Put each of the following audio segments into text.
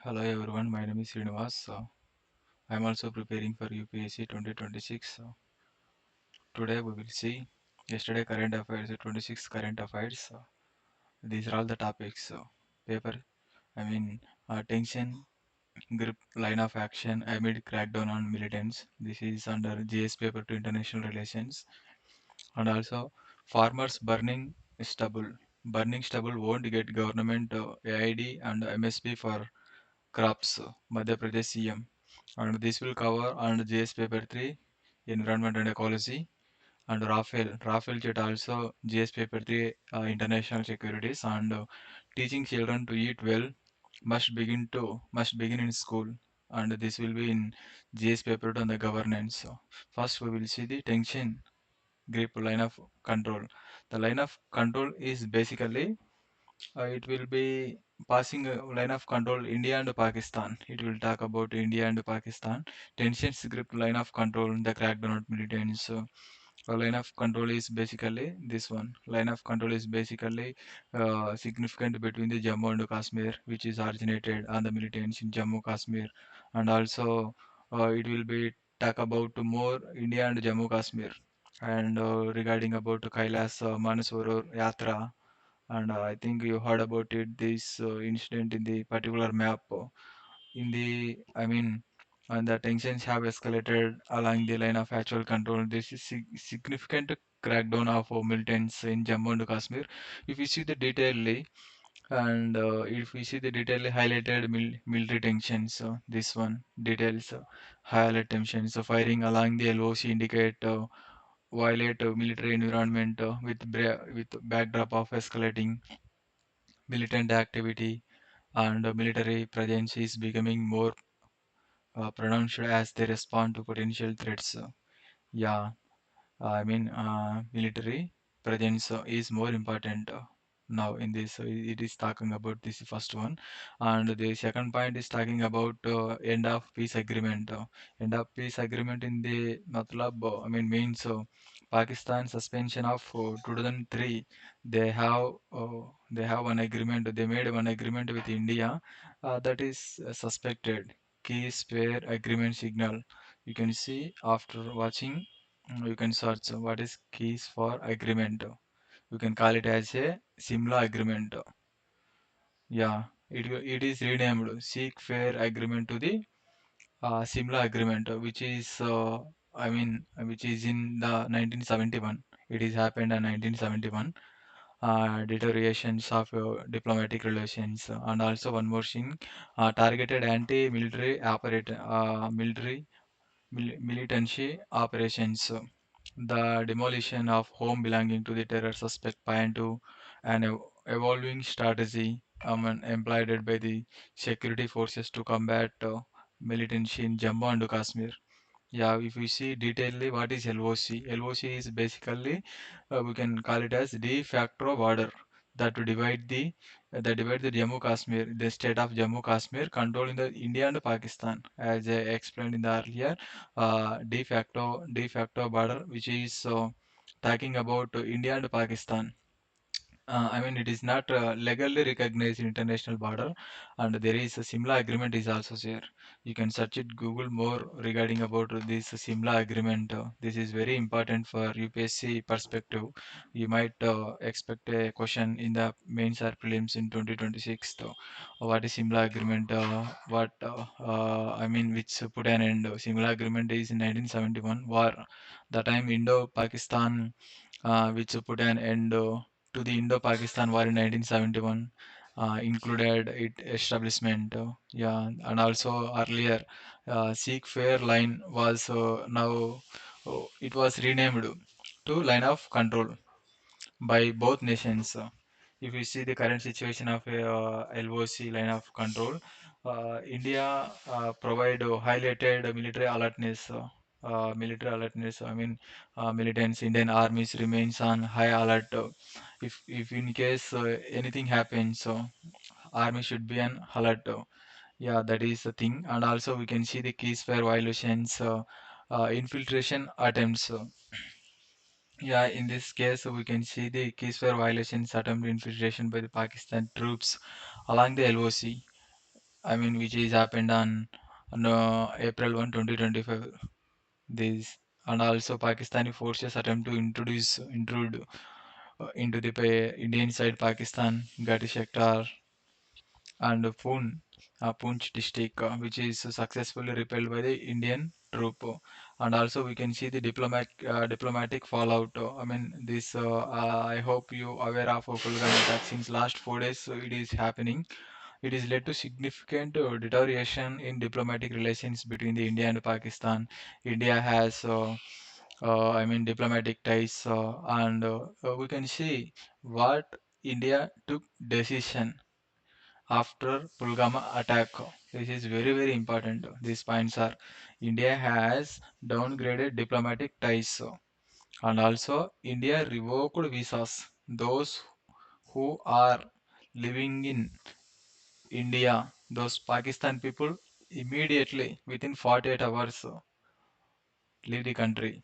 Hello everyone, my name is Srinivas. I'm also preparing for UPSC 2026. Today we will see yesterday current affairs, 26 current affairs. These are all the topics. Paper, I mean, tension, grip, line of action amid crackdown on militants. This is under GS paper to international relations. And also, farmers burning stubble. Burning stubble won't get government AID and MSP for crops, Madhya Pradesh CM. And this will cover under GS paper 3, environment and ecology, and Rafael jet also GS paper 3, international securities, and teaching children to eat well must begin in school, and this will be in GS paper 2 on the governance. So first we will see the tension grip line of control. The line of control is basically it will be passing a line of control India and Pakistan. It will talk about India and Pakistan. Tensions grip line of control, the crackdown on militants. So, a line of control is basically this one. Line of control is basically significant between the Jammu and Kashmir, which is originated on the militants in Jammu Kashmir, and also it will be talk about more India and Jammu Kashmir, and regarding about Kailas Manasorovar Yatra, and I think you heard about it, this incident in the particular map. In the, I mean, and the tensions have escalated along the line of actual control. This is significant crackdown of militants in Jammu and Kashmir. If you see the detailly, and if we see the detailly highlighted military tensions, this one details highlight tensions. So firing along the LOC indicate violate military environment with backdrop of escalating militant activity, and military presence is becoming more pronounced as they respond to potential threats. Yeah, military presence is more important now in this. It is talking about this first one, and the second point is talking about end of peace agreement. End of peace agreement in the matlab, means Pakistan suspension of 2003. They have one agreement. They made one agreement with India that is suspected. Keys fair agreement signal. You can see after watching. You can search what is keys for agreement. You can call it as a Simla agreement. Yeah, it is renamed Seek Fair Agreement to the Simla agreement, which is which is in the 1971. It is happened in 1971. Deteriorations of diplomatic relations, and also one more thing, targeted anti-military militancy operations. The demolition of home belonging to the terror suspect point to an evolving strategy employed by the security forces to combat militancy in Jammu and Kashmir. Yeah, if we see detailedly what is LOC, LOC is basically we can call it as de facto border that to divide the Jammu Kashmir, the state of Jammu Kashmir, controlling the India and Pakistan, as I explained in the earlier de facto border, which is talking about India and Pakistan. It is not legally recognized international border, and there is a Simla agreement is also there. You can search it, Google more regarding about this Simla agreement. This is very important for UPSC perspective. You might expect a question in the mains or prelims in 2026. So, what is Simla agreement? Which put an end. Simla agreement is in 1971 war. The time Indo-Pakistan which put an end to the Indo-Pakistan War in 1971, included it establishment. Yeah, and also earlier, Sikh Fair Line was now it was renamed to Line of Control by both nations. If you see the current situation of LOC line of control, India provide highlighted military alertness. Militants, Indian armies remains on high alert. If in case anything happens, army should be on alert. Yeah, that is the thing. And also we can see the keys for violations, infiltration attempts. Yeah, in this case, we can see the ceasefire violations attempt infiltration by the Pakistan troops along the LOC. which is happened on April 1, 2025. This and also Pakistani forces attempt to intrude into the Indian side Pakistan, Gati sector and Poonch district, which is successfully repelled by the Indian troop. And also we can see the diplomatic fallout. This. I hope you aware of Kulgan attack since last 4 days. It is happening. It is led to significant deterioration in diplomatic relations between the India and Pakistan. India has diplomatic ties, and we can see what India took decision after Pulgama attack. This is very very important. These points are India has downgraded diplomatic ties, and also India revoked visas. Those who are living in India, those Pakistan people immediately within 48 hours leave the country.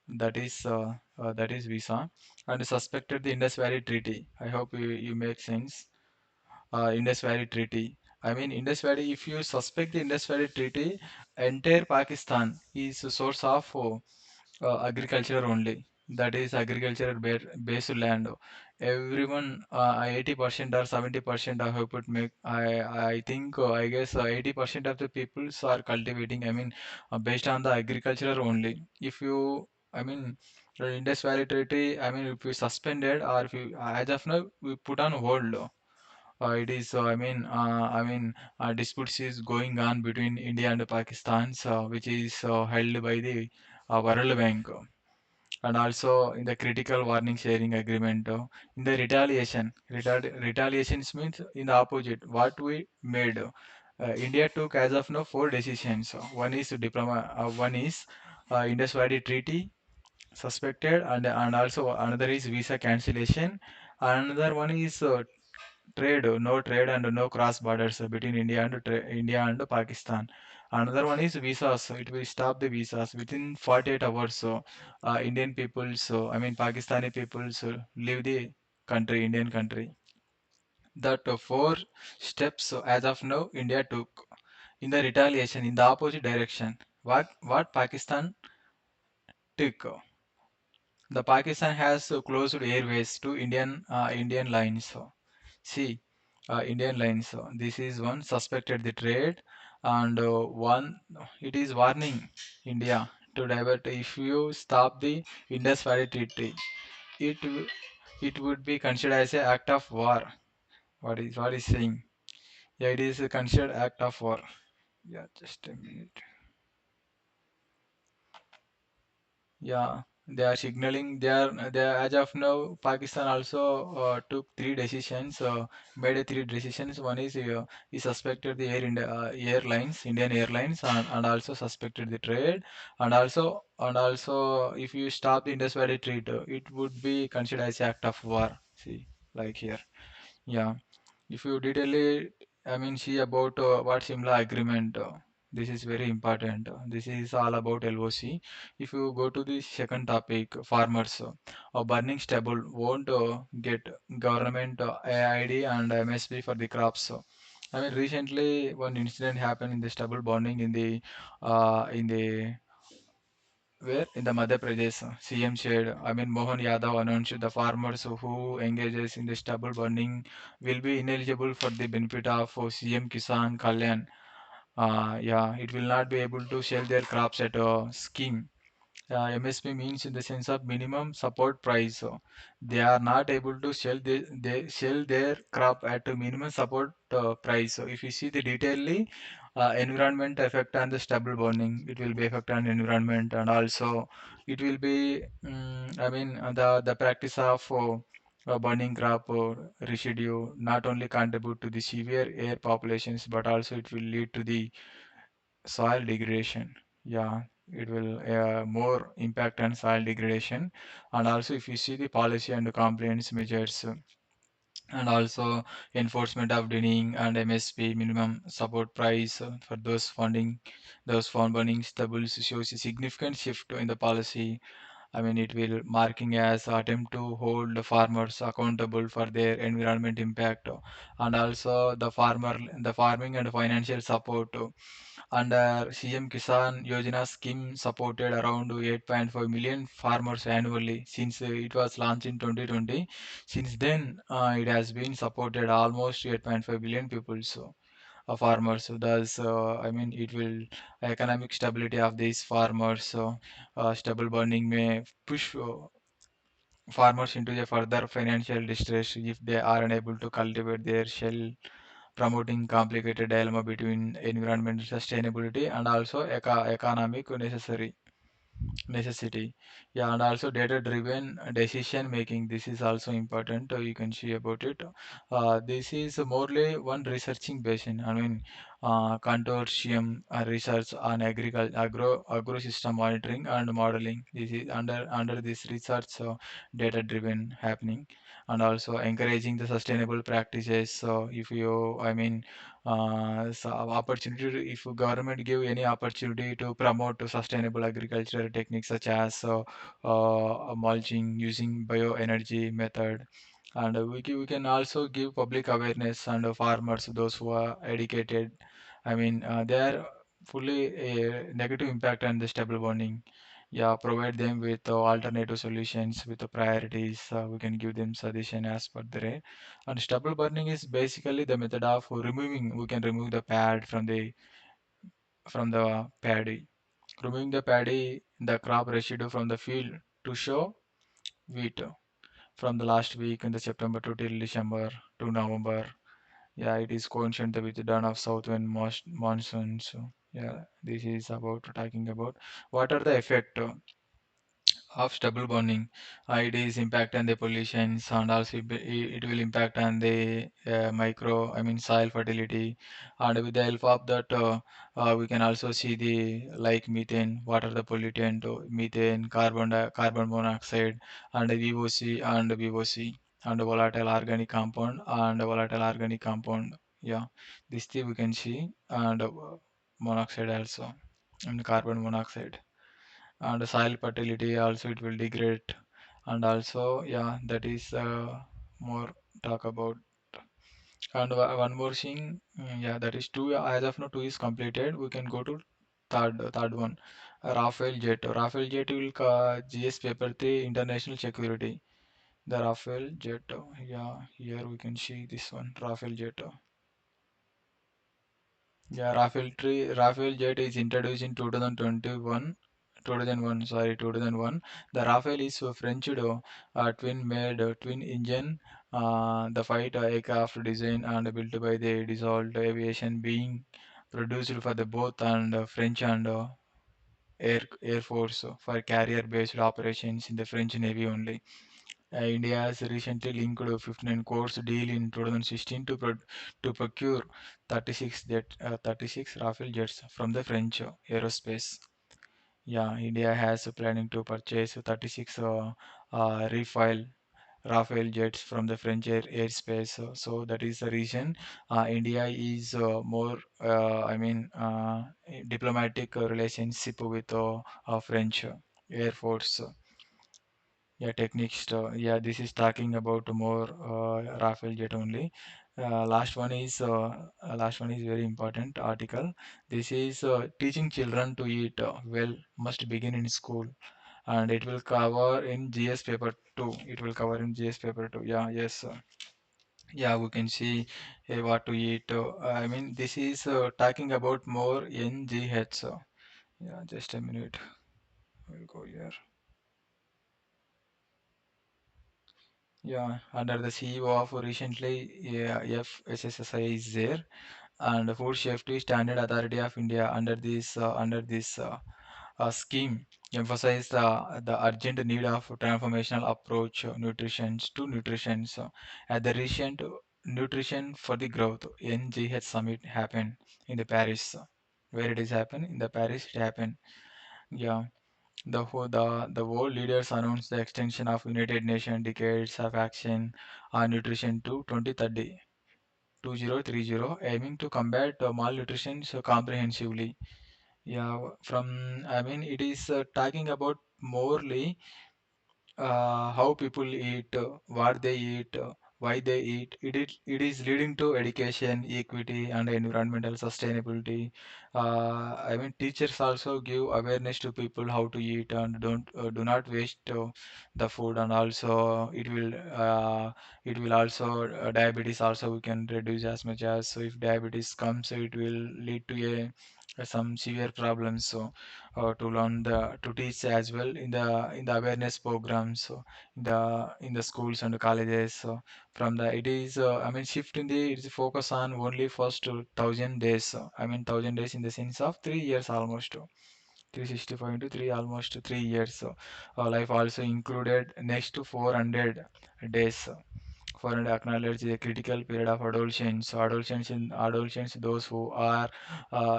That is visa and suspected the Indus Valley Treaty. I hope you make sense. Indus Valley Treaty. Indus Valley. If you suspect the Indus Valley Treaty, entire Pakistan is a source of agriculture only. That is agriculture based land. Everyone, 80% or 70%, I hope it make. I think I guess 80% of the peoples are cultivating. Based on the agriculture only. If you, the Indus Valley Treaty. If you suspended or if you, as of now, we put on hold. It is, disputes is going on between India and Pakistan, which is held by the World Bank, and also in the critical warning sharing agreement. In the retaliations means in the opposite. What we made, India took as of now four decisions. One is Indus Valley Treaty suspected, and also another is visa cancellation. Another one is no trade and no cross borders between India and Pakistan. Another one is visas. It will stop the visas within 48 hours. So, Indian people, Pakistani people, leave the country, Indian country. That four steps as of now India took in the retaliation in the opposite direction. What Pakistan took? The Pakistan has closed airways to Indian lines. See, Indian lines. This is one suspected the trade, and one it is warning India to divert. If you stop the Indus Valley Treaty, it w- it would be considered as an act of war. What is saying? Yeah, it is considered act of war. Yeah, just a minute. Yeah, they are signaling. They are as of now. Pakistan also took three decisions. Made a three decisions. One is suspected the airlines, Indian Airlines, and also suspected the trade, and also if you stop the Indus Valley Treaty, it would be considered as act of war. See, like here. Yeah. If you detail see about what Simla agreement, this is very important. This is all about LOC. If you go to the second topic, farmers, burning stubble won't get government AID and MSP for the crops. Recently one incident happened in the stubble burning in the where in the Madhya Pradesh, CM said, Mohan Yadav announced the farmers who engages in the stubble burning will be ineligible for the benefit of CM Kisan Kalyan. Yeah, it will not be able to sell their crops at a scheme. MSP means in the sense of minimum support price. So they are not able to they sell their crop at a minimum support price. So if you see the detailedly, environment effect on the stubble burning, it will be effect on environment, and also it will be the practice of burning crop residue not only contribute to the severe air populations but also it will lead to the soil degradation. Yeah, it will more impact on soil degradation. And also if you see the policy and the compliance measures, and also enforcement of denying and MSP minimum support price for those funding those farm burning stubbles shows a significant shift in the policy. I mean, it will marking as attempt to hold the farmers accountable for their environment impact, and also the farming and financial support. Under CM Kisan Yojana scheme supported around 8.5 million farmers annually since it was launched in 2020. Since then, it has been supported almost 8.5 billion people. So, farmers. So thus, I mean, it will economic stability of these farmers. So, stubble burning may push farmers into a further financial distress if they are unable to cultivate their shell, promoting complicated dilemma between environmental sustainability and also economic necessity. Yeah, and also data driven decision making, this is also important. You can see about it. This is morely one researching basin, I mean, consortium research on agro system monitoring and modeling. This is under this research, data driven happening, and also encouraging the sustainable practices. So if you, I mean, so opportunity if government give any opportunity to promote to sustainable agricultural techniques such as mulching using bioenergy method, and we can also give public awareness and farmers those who are educated, I mean, they are fully negative impact on the stable bonding. Yeah, provide them with alternative solutions with the priorities. We can give them suggestion as per the rate. And stubble burning is basically the method of removing. We can remove the pad from the paddy, removing the paddy, the crop residue from the field to show wheat from the last week in the September to till December to November. Yeah, it is coincident with the dawn of southern monsoon. So yeah, this is about talking about what are the effect of stubble burning. It is impact on the pollutions, and also it will impact on the I mean soil fertility. And with the help of that, we can also see the like methane, what are the pollutant, methane, carbon monoxide, and VOC and volatile organic compound and volatile organic compound. Yeah, this thing we can see, and monoxide also, and carbon monoxide and soil fertility also it will degrade. And also yeah, that is more talk about. And one more thing, yeah, that is two. As of now two is completed, we can go to third one. Rafael jet will GS paper 3 international security. The Rafael jet, yeah, here we can see this one Rafael jet. Yeah, Rafael jet is introduced in 2001, sorry, 2001. The Rafael is a French twin-made twin engine, the fight aircraft design and built by the Dassault Aviation being produced for the both and French and Air Force for carrier-based operations in the French Navy only. India has recently linked a 59 crores deal in 2016 to procure 36 Rafale jets from the French aerospace. Yeah, India has planning to purchase 36 Rafale jets from the French airspace. So that is the reason India is more, I mean, diplomatic relationship with French Air Force. Yeah, techniques. Yeah, this is talking about more Rafale jet only. Last one is very important article. This is teaching children to eat well must begin in school, and it will cover in GS paper 2. It will cover in GS paper 2. Yeah, yes. Yeah, we can see what to eat. I mean, this is talking about more NGH. Yeah, just a minute. We'll go here. Yeah, under the CEO of recently FSSSI is there, and Food Safety Standard Authority of India under this scheme emphasize the urgent need of transformational approach nutrition. So, at the recent Nutrition for the Growth NGH summit happened in the Paris. Where it is happened in the Paris it happened. Yeah. The world leaders announced the extension of United Nations decades of action on nutrition to 2030, aiming to combat malnutrition so comprehensively. Yeah, from I mean it is talking about morely. how people eat, what they eat, why they eat. It is leading to education, equity, and environmental sustainability. I mean, teachers also give awareness to people how to eat and don't do not waste the food, and also it will also diabetes also we can reduce as much as. So if diabetes comes, so it will lead to some severe problems. So to learn to teach as well in the awareness programs, so in the schools and colleges. So from the it is I mean shift in the it is focus on only first 1,000 days. I mean 1,000 days in the sense of 3 years almost. 365 into 3 almost 3 years. So life also included next to 400 days. For acknowledge the critical period of adolescence. So adolescents, those who are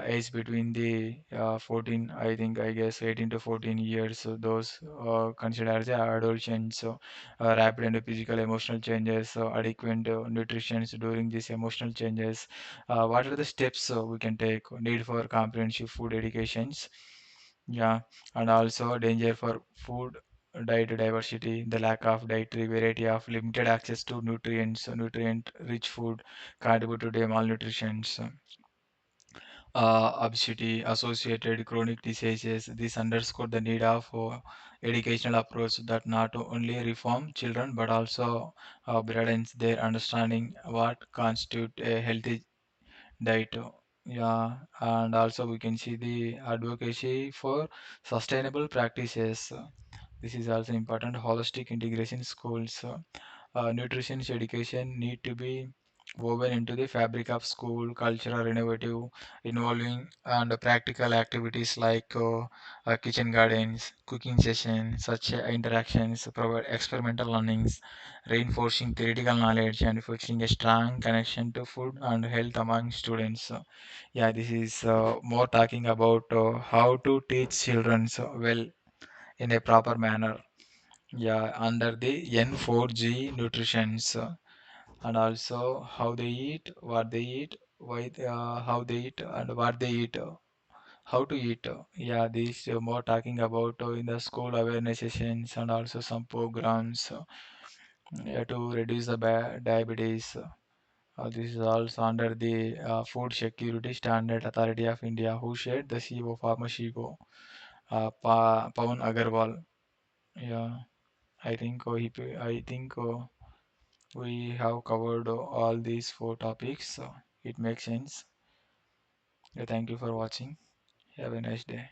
aged between the 14, I guess 18 to 14 years. So those considered as adolescents. So rapid and physical emotional changes, so adequate nutrition during these emotional changes. What are the steps we can take? Need for comprehensive food educations. Yeah, and also danger for food diet diversity, the lack of dietary variety of limited access to nutrients, nutrient-rich food contribute to the malnutrition, obesity, associated chronic diseases. This underscore the need of educational approach that not only reform children but also broadens their understanding what constitute a healthy diet. Yeah, and also we can see the advocacy for sustainable practices. This is also important. Holistic integration schools. Nutrition education need to be woven into the fabric of school, cultural innovative, involving and practical activities like kitchen gardens, cooking sessions, such interactions provide experimental learnings, reinforcing theoretical knowledge and fostering a strong connection to food and health among students. Yeah, this is more talking about how to teach children well in a proper manner. Yeah, under the N4G nutritions, and also how they eat, what they eat, how they eat, and what they eat, how to eat. Yeah, these more talking about in the school awareness sessions and also some programs yeah, to reduce the diabetes. This is also under the Food Security Standard Authority of India, who shared the CEO, former CEO, Pawan Agarwal. Yeah, I think we have covered all these four topics. So it makes sense. Yeah, thank you for watching. Have a nice day.